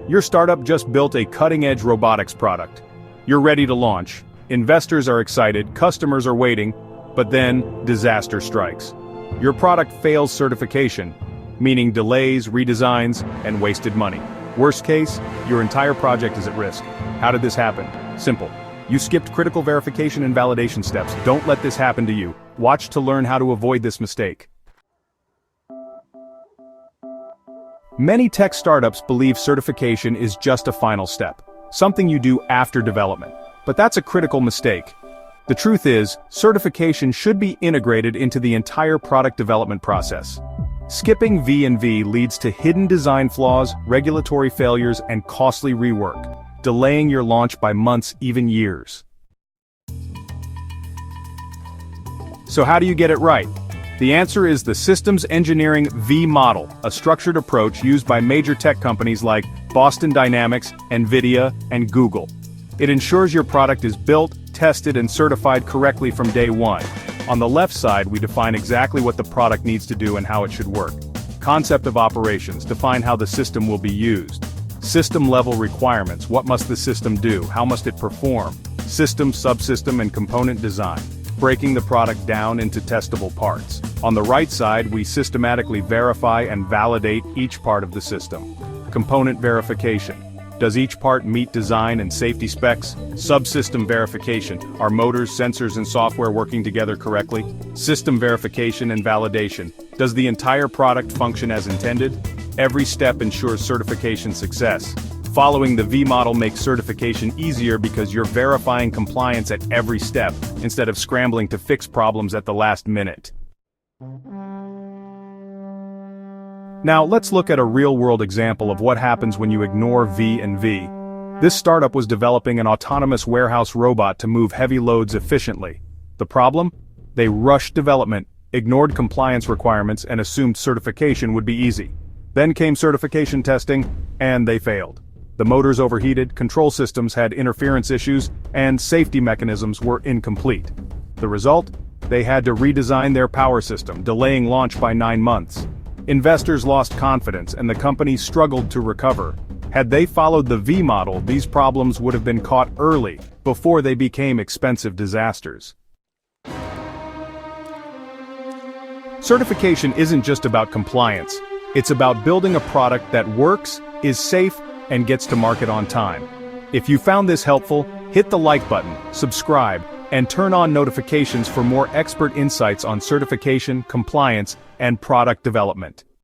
Your startup just built a cutting-edge robotics product. You're ready to launch. Investors are excited, customers are waiting, but then disaster strikes. Your product fails certification, meaning delays, redesigns, and wasted money. Worst case, your entire project is at risk. How did this happen? Simple. You skipped critical verification and validation steps. Don't let this happen to you. Watch to learn how to avoid this mistake. Many tech startups believe certification is just a final step, something you do after development. But that's a critical mistake. The truth is, certification should be integrated into the entire product development process. Skipping V&V leads to hidden design flaws, regulatory failures, and costly rework, delaying your launch by months, even years. So how do you get it right? The answer is the Systems Engineering V model, a structured approach used by major tech companies like Boston Dynamics, NVIDIA, and Google. It ensures your product is built, tested, and certified correctly from day one. On the left side, we define exactly what the product needs to do and how it should work. Concept of operations, define how the system will be used. System-level requirements, what must the system do, how must it perform? System, subsystem, and component design, breaking the product down into testable parts. On the right side, we systematically verify and validate each part of the system. Component verification. Does each part meet design and safety specs? Subsystem verification. Are motors, sensors, and software working together correctly? System verification and validation. Does the entire product function as intended? Every step ensures certification success. Following the V model makes certification easier because you're verifying compliance at every step, instead of scrambling to fix problems at the last minute. Now let's look at a real-world example of what happens when you ignore V&V. This startup was developing an autonomous warehouse robot to move heavy loads efficiently. The problem? They rushed development, ignored compliance requirements, and assumed certification would be easy. Then came certification testing, and they failed. The motors overheated, control systems had interference issues, and safety mechanisms were incomplete. The result? They had to redesign their power system, delaying launch by 9 months. Investors lost confidence and the company struggled to recover. Had they followed the V model, these problems would have been caught early, before they became expensive disasters. Certification isn't just about compliance. It's about building a product that works, is safe, and gets to market on time. If you found this helpful, hit the like button, subscribe, and turn on notifications for more expert insights on certification, compliance, and product development.